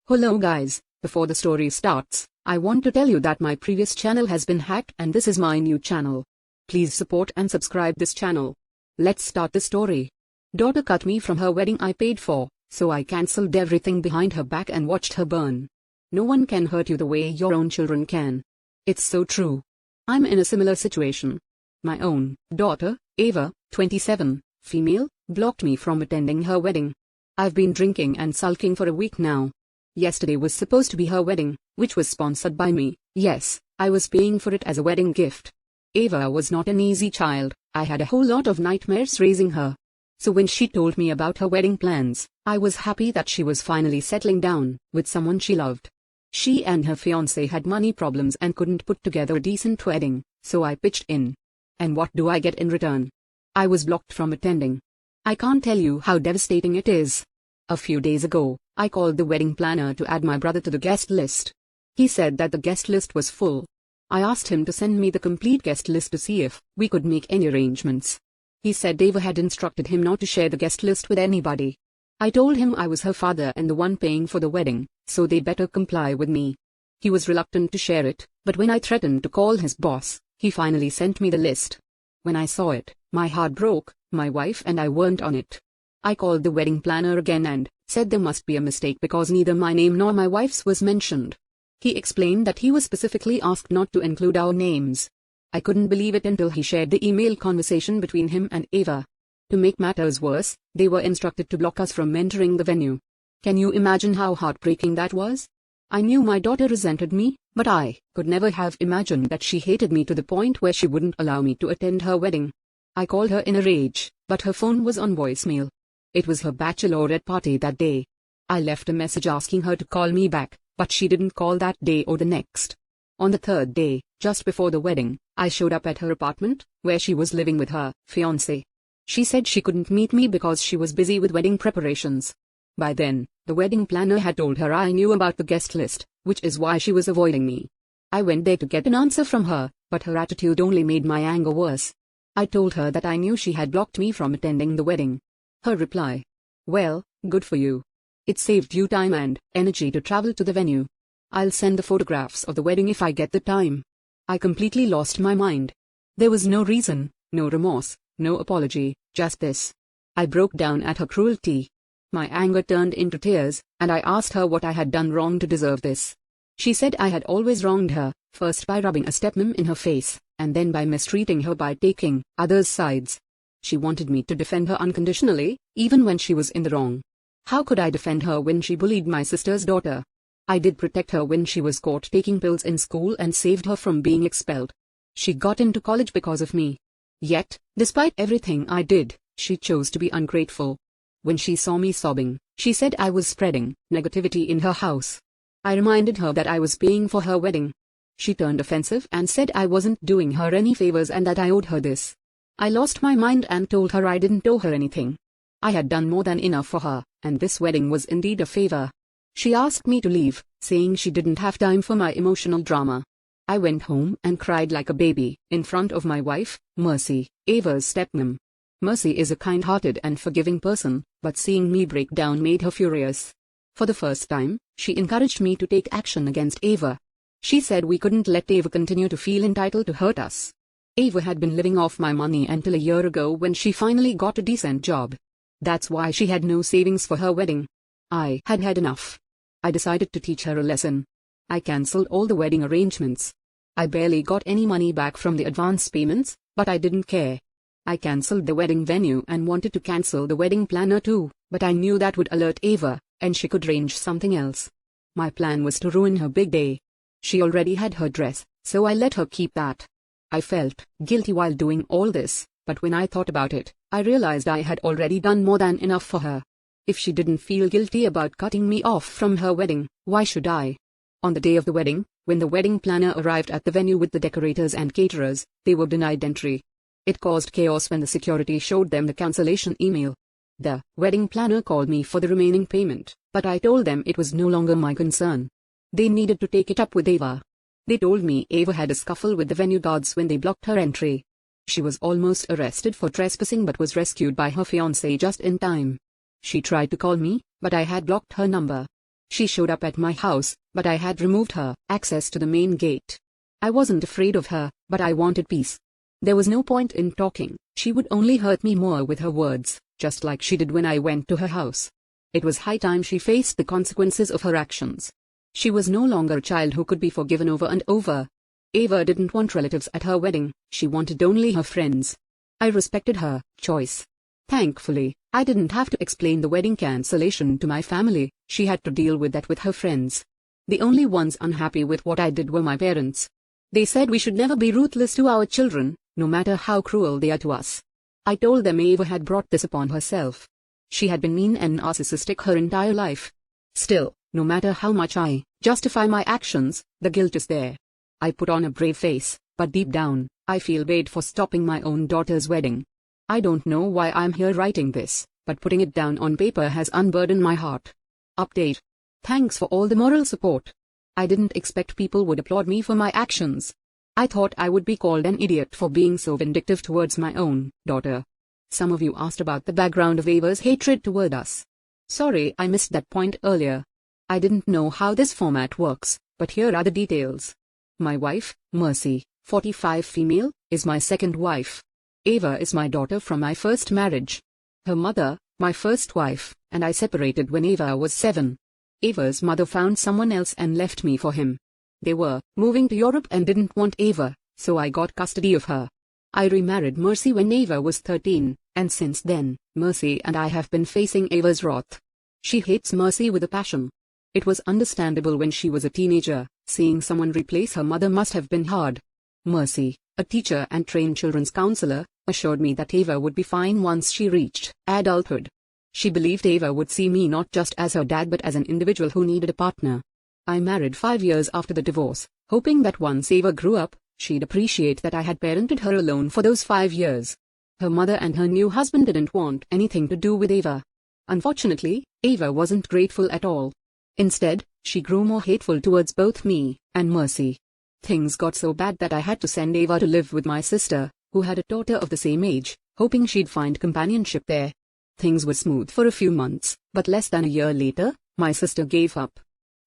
Hello guys, before the story starts, I want to tell you that my previous channel has been hacked and this is my new channel. Please support and subscribe this channel. Let's start the story. Daughter cut me from her wedding I paid for, so I cancelled everything behind her back and watched her burn. No one can hurt you the way your own children can. It's so true. I'm in a similar situation. My own daughter, Ava, 27, female, blocked me from attending her wedding. I've been drinking and sulking for a week now. Yesterday was supposed to be her wedding, which was sponsored by me. Yes, I was paying for it as a wedding gift. Ava was not an easy child. I had a whole lot of nightmares raising her. So when she told me about her wedding plans, I was happy that she was finally settling down with someone she loved. She and her fiancé had money problems and couldn't put together a decent wedding, so I pitched in. And what do I get in return? I was blocked from attending. I can't tell you how devastating it is. A few days ago, I called the wedding planner to add my brother to the guest list. He said that the guest list was full. I asked him to send me the complete guest list to see if we could make any arrangements. He said Ava had instructed him not to share the guest list with anybody. I told him I was her father and the one paying for the wedding, so they better comply with me. He was reluctant to share it, but when I threatened to call his boss, he finally sent me the list. When I saw it, my heart broke. My wife and I weren't on it. I called the wedding planner again and said there must be a mistake because neither my name nor my wife's was mentioned. He explained that he was specifically asked not to include our names. I couldn't believe it until he shared the email conversation between him and Ava. To make matters worse, they were instructed to block us from entering the venue. Can you imagine how heartbreaking that was? I knew my daughter resented me, but I could never have imagined that she hated me to the point where she wouldn't allow me to attend her wedding. I called her in a rage, but her phone was on voicemail. It was her bachelorette party that day. I left a message asking her to call me back, but she didn't call that day or the next. On the third day, just before the wedding, I showed up at her apartment, where she was living with her fiancé. She said she couldn't meet me because she was busy with wedding preparations. By then, the wedding planner had told her I knew about the guest list, which is why she was avoiding me. I went there to get an answer from her, but her attitude only made my anger worse. I told her that I knew she had blocked me from attending the wedding. Her reply: "Well, good for you. It saved you time and energy to travel to the venue. I'll send the photographs of the wedding if I get the time." I completely lost my mind. There was no reason, no remorse, no apology, just this. I broke down at her cruelty. My anger turned into tears, and I asked her what I had done wrong to deserve this. She said I had always wronged her, first by rubbing a stepmom in her face, and then by mistreating her by taking others' sides. She wanted me to defend her unconditionally, even when she was in the wrong. How could I defend her when she bullied my sister's daughter? I did protect her when she was caught taking pills in school and saved her from being expelled. She got into college because of me. Yet, despite everything I did, she chose to be ungrateful. When she saw me sobbing, she said I was spreading negativity in her house. I reminded her that I was paying for her wedding. She turned offensive and said I wasn't doing her any favors and that I owed her this. I lost my mind and told her I didn't owe her anything. I had done more than enough for her, and this wedding was indeed a favor. She asked me to leave, saying she didn't have time for my emotional drama. I went home and cried like a baby, in front of my wife, Mercy, Ava's stepmom. Mercy is a kind-hearted and forgiving person, but seeing me break down made her furious. For the first time, she encouraged me to take action against Ava. She said we couldn't let Ava continue to feel entitled to hurt us. Ava had been living off my money until a year ago when she finally got a decent job. That's why she had no savings for her wedding. I had had enough. I decided to teach her a lesson. I cancelled all the wedding arrangements. I barely got any money back from the advance payments, but I didn't care. I cancelled the wedding venue and wanted to cancel the wedding planner too, but I knew that would alert Ava, and she could arrange something else. My plan was to ruin her big day. She already had her dress, so I let her keep that. I felt guilty while doing all this, but when I thought about it, I realized I had already done more than enough for her. If she didn't feel guilty about cutting me off from her wedding, why should I? On the day of the wedding, when the wedding planner arrived at the venue with the decorators and caterers, they were denied entry. It caused chaos when the security showed them the cancellation email. The wedding planner called me for the remaining payment, but I told them it was no longer my concern. They needed to take it up with Ava. They told me Ava had a scuffle with the venue guards when they blocked her entry. She was almost arrested for trespassing but was rescued by her fiancé just in time. She tried to call me, but I had blocked her number. She showed up at my house, but I had removed her access to the main gate. I wasn't afraid of her, but I wanted peace. There was no point in talking. She would only hurt me more with her words, just like she did when I went to her house. It was high time she faced the consequences of her actions. She was no longer a child who could be forgiven over and over. Ava didn't want relatives at her wedding, she wanted only her friends. I respected her choice. Thankfully, I didn't have to explain the wedding cancellation to my family. She had to deal with that with her friends. The only ones unhappy with what I did were my parents. They said we should never be ruthless to our children, no matter how cruel they are to us. I told them Ava had brought this upon herself. She had been mean and narcissistic her entire life. Still, no matter how much I justify my actions, the guilt is there. I put on a brave face, but deep down, I feel bad for stopping my own daughter's wedding. I don't know why I'm here writing this, but putting it down on paper has unburdened my heart. Update. Thanks for all the moral support. I didn't expect people would applaud me for my actions. I thought I would be called an idiot for being so vindictive towards my own daughter. Some of you asked about the background of Ava's hatred toward us. Sorry I missed that point earlier. I didn't know how this format works, but here are the details. My wife, Mercy, 45 female, is my second wife. Ava is my daughter from my first marriage. Her mother, my first wife, and I separated when Ava was 7. Ava's mother found someone else and left me for him. They were moving to Europe and didn't want Ava, so I got custody of her. I remarried Mercy when Ava was 13, and since then, Mercy and I have been facing Ava's wrath. She hates Mercy with a passion. It was understandable when she was a teenager. Seeing someone replace her mother must have been hard. Mercy, a teacher and trained children's counselor, assured me that Ava would be fine once she reached adulthood. She believed Ava would see me not just as her dad but as an individual who needed a partner. I married 5 years after the divorce, hoping that once Ava grew up, she'd appreciate that I had parented her alone for those 5 years. Her mother and her new husband didn't want anything to do with Ava. Unfortunately, Ava wasn't grateful at all. Instead, she grew more hateful towards both me and Mercy. Things got so bad that I had to send Ava to live with my sister, who had a daughter of the same age, hoping she'd find companionship there. Things were smooth for a few months, but less than a year later, my sister gave up.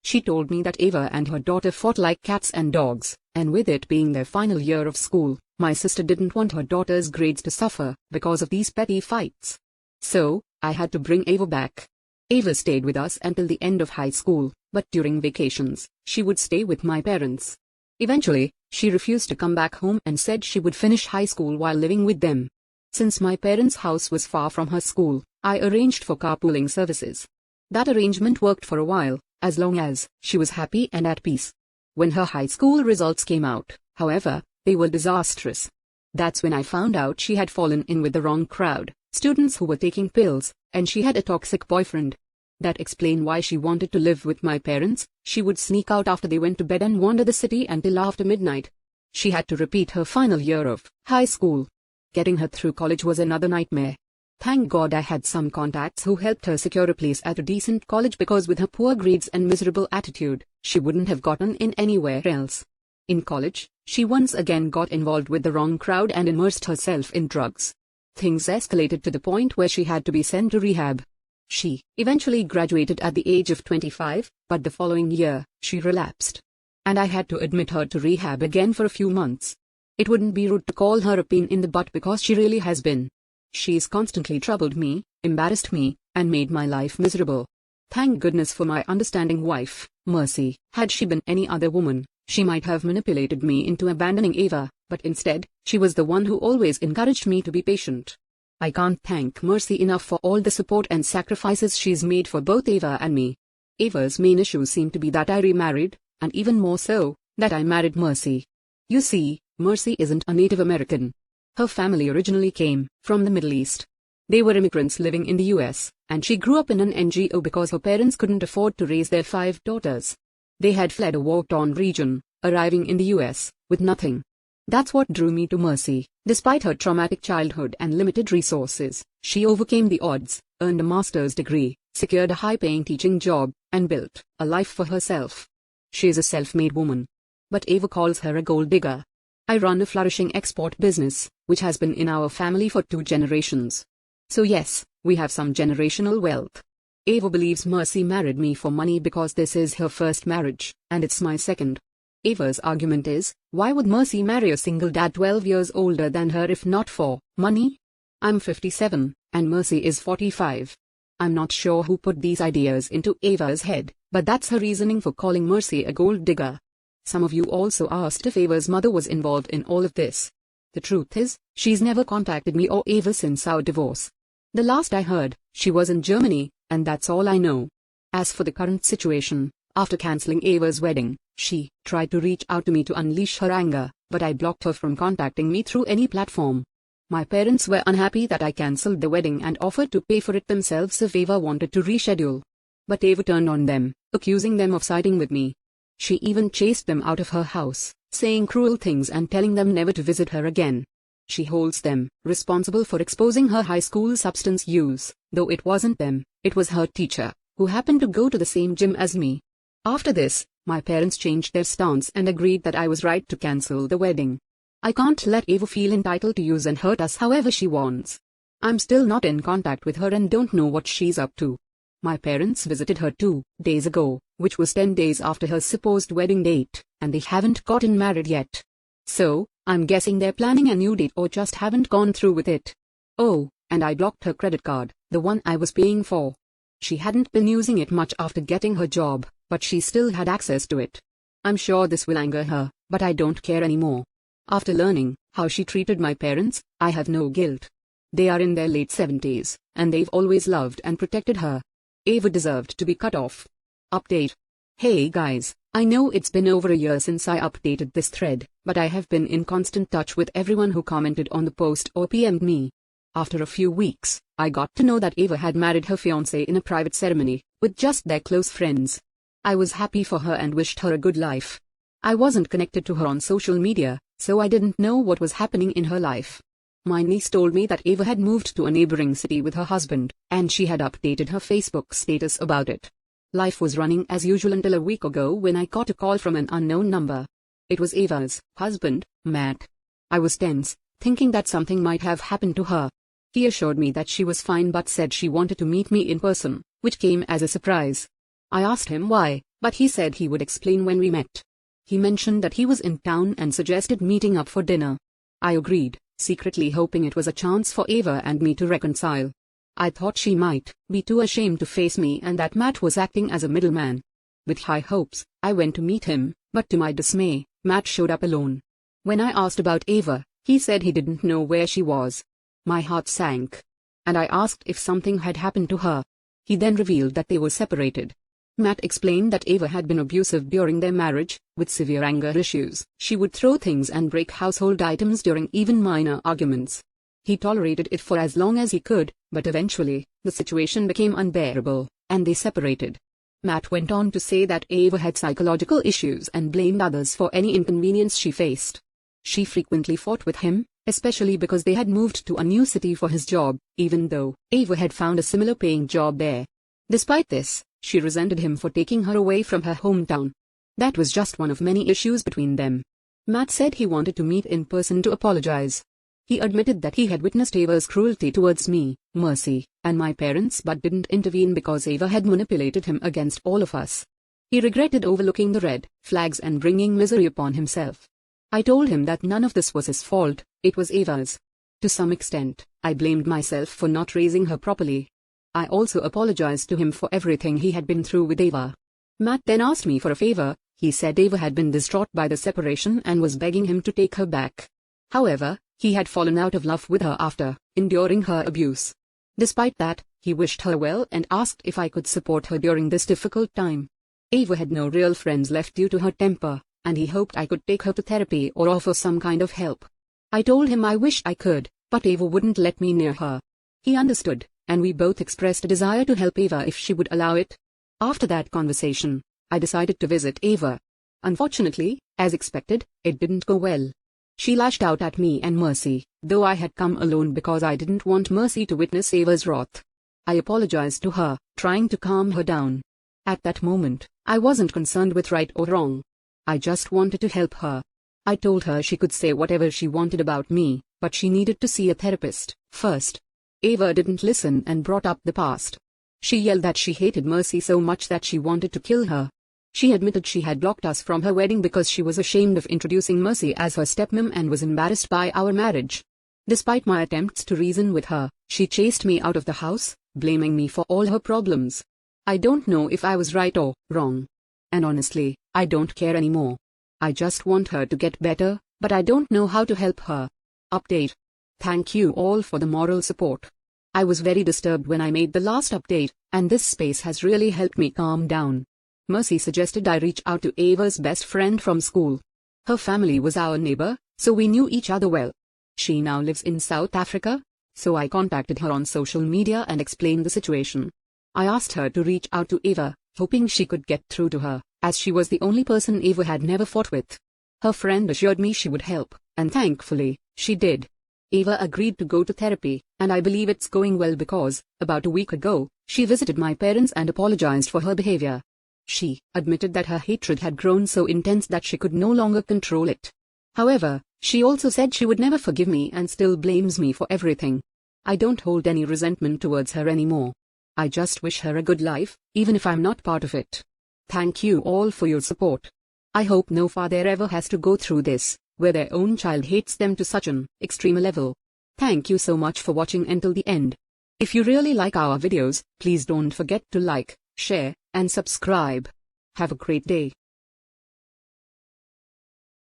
She told me that Ava and her daughter fought like cats and dogs, and with it being their final year of school, my sister didn't want her daughter's grades to suffer because of these petty fights. So, I had to bring Ava back. Ava stayed with us until the end of high school, but during vacations, she would stay with my parents. Eventually, she refused to come back home and said she would finish high school while living with them. Since my parents' house was far from her school, I arranged for carpooling services. That arrangement worked for a while, as long as she was happy and at peace. When her high school results came out, however, they were disastrous. That's when I found out she had fallen in with the wrong crowd, students who were taking pills, and she had a toxic boyfriend. That explained why she wanted to live with my parents. She would sneak out after they went to bed and wander the city until after midnight. She had to repeat her final year of high school. Getting her through college was another nightmare. Thank God I had some contacts who helped her secure a place at a decent college because with her poor grades and miserable attitude, she wouldn't have gotten in anywhere else. In college, she once again got involved with the wrong crowd and immersed herself in drugs. Things escalated to the point where she had to be sent to rehab. She eventually graduated at the age of 25, but the following year, she relapsed. And I had to admit her to rehab again for a few months. It wouldn't be rude to call her a pain in the butt because she really has been. She's constantly troubled me, embarrassed me, and made my life miserable. Thank goodness for my understanding wife, Mercy. Had she been any other woman, she might have manipulated me into abandoning Ava, but instead, she was the one who always encouraged me to be patient. I can't thank Mercy enough for all the support and sacrifices she's made for both Ava and me. Ava's main issue seemed to be that I remarried, and even more so, that I married Mercy. You see, Mercy isn't a Native American. Her family originally came from the Middle East. They were immigrants living in the US, and she grew up in an NGO because her parents couldn't afford to raise their 5 daughters. They had fled a war-torn region, arriving in the US with nothing. That's what drew me to Mercy. Despite her traumatic childhood and limited resources, she overcame the odds, earned a master's degree, secured a high-paying teaching job, and built a life for herself. She is a self-made woman. But Ava calls her a gold digger. I run a flourishing export business, which has been in our family for 2 generations. So yes, we have some generational wealth. Ava believes Mercy married me for money because this is her first marriage, and it's my second. Ava's argument is, why would Mercy marry a single dad 12 years older than her if not for money? I'm 57, and Mercy is 45. I'm not sure who put these ideas into Ava's head, but that's her reasoning for calling Mercy a gold digger. Some of you also asked if Ava's mother was involved in all of this. The truth is, she's never contacted me or Ava since our divorce. The last I heard, she was in Germany, and that's all I know. As for the current situation, after cancelling Ava's wedding, she tried to reach out to me to unleash her anger, but I blocked her from contacting me through any platform. My parents were unhappy that I cancelled the wedding and offered to pay for it themselves if Ava wanted to reschedule. But Ava turned on them, accusing them of siding with me. She even chased them out of her house, saying cruel things and telling them never to visit her again. She holds them responsible for exposing her high school substance use, though it wasn't them, it was her teacher, who happened to go to the same gym as me. After this, my parents changed their stance and agreed that I was right to cancel the wedding. I can't let Ava feel entitled to use and hurt us however she wants. I'm still not in contact with her and don't know what she's up to. My parents visited her 2 days ago, which was 10 days after her supposed wedding date, and they haven't gotten married yet. So, I'm guessing they're planning a new date or just haven't gone through with it. Oh, and I blocked her credit card, the one I was paying for. She hadn't been using it much after getting her job, but she still had access to it. I'm sure this will anger her, but I don't care anymore. After learning how she treated my parents, I have no guilt. They are in their late 70s, and they've always loved and protected her. Ava deserved to be cut off. Update. Hey guys, I know it's been over a year since I updated this thread, but I have been in constant touch with everyone who commented on the post or PM'd me. After a few weeks, I got to know that Ava had married her fiancé in a private ceremony, with just their close friends. I was happy for her and wished her a good life. I wasn't connected to her on social media, so I didn't know what was happening in her life. My niece told me that Ava had moved to a neighboring city with her husband, and she had updated her Facebook status about it. Life was running as usual until a week ago when I got a call from an unknown number. It was Ava's husband, Matt. I was tense, thinking that something might have happened to her. He assured me that she was fine but said she wanted to meet me in person, which came as a surprise. I asked him why, but he said he would explain when we met. He mentioned that he was in town and suggested meeting up for dinner. I agreed, secretly hoping it was a chance for Ava and me to reconcile. I thought she might be too ashamed to face me and that Matt was acting as a middleman. With high hopes, I went to meet him, but to my dismay, Matt showed up alone. When I asked about Ava, he said he didn't know where she was. My heart sank. And I asked if something had happened to her. He then revealed that they were separated. Matt explained that Ava had been abusive during their marriage, with severe anger issues. She would throw things and break household items during even minor arguments. He tolerated it for as long as he could, but eventually, the situation became unbearable, and they separated. Matt went on to say that Ava had psychological issues and blamed others for any inconvenience she faced. She frequently fought with him, especially because they had moved to a new city for his job, even though Ava had found a similar paying job there. Despite this, she resented him for taking her away from her hometown. That was just one of many issues between them. Matt said he wanted to meet in person to apologize. He admitted that he had witnessed Ava's cruelty towards me, Mercy, and my parents but didn't intervene because Ava had manipulated him against all of us. He regretted overlooking the red flags and bringing misery upon himself. I told him that none of this was his fault, it was Ava's. To some extent, I blamed myself for not raising her properly. I also apologized to him for everything he had been through with Ava. Matt then asked me for a favor. He said Ava had been distraught by the separation and was begging him to take her back. However, he had fallen out of love with her after enduring her abuse. Despite that, he wished her well and asked if I could support her during this difficult time. Ava had no real friends left due to her temper, and he hoped I could take her to therapy or offer some kind of help. I told him I wished I could, but Ava wouldn't let me near her. He understood, and we both expressed a desire to help Ava if she would allow it. After that conversation, I decided to visit Ava. Unfortunately, as expected, it didn't go well. She lashed out at me and Mercy, though I had come alone because I didn't want Mercy to witness Ava's wrath. I apologized to her, trying to calm her down. At that moment, I wasn't concerned with right or wrong. I just wanted to help her. I told her she could say whatever she wanted about me, but she needed to see a therapist first. Ava didn't listen and brought up the past. She yelled that she hated Mercy so much that she wanted to kill her. She admitted she had blocked us from her wedding because she was ashamed of introducing Mercy as her stepmom and was embarrassed by our marriage. Despite my attempts to reason with her, she chased me out of the house, blaming me for all her problems. I don't know if I was right or wrong. And honestly, I don't care anymore. I just want her to get better, but I don't know how to help her. Update. Thank you all for the moral support. I was very disturbed when I made the last update, and this space has really helped me calm down. Mercy suggested I reach out to Ava's best friend from school. Her family was our neighbor, so we knew each other well. She now lives in South Africa, so I contacted her on social media and explained the situation. I asked her to reach out to Ava, hoping she could get through to her, as she was the only person Ava had never fought with. Her friend assured me she would help, and thankfully, she did. Ava agreed to go to therapy, and I believe it's going well because, about a week ago, she visited my parents and apologized for her behavior. She admitted that her hatred had grown so intense that she could no longer control it. However, she also said she would never forgive me and still blames me for everything. I don't hold any resentment towards her anymore. I just wish her a good life, even if I'm not part of it. Thank you all for your support. I hope no father ever has to go through this, where their own child hates them to such an extreme level. Thank you so much for watching until the end. If you really like our videos, please don't forget to like, share, and subscribe. Have a great day.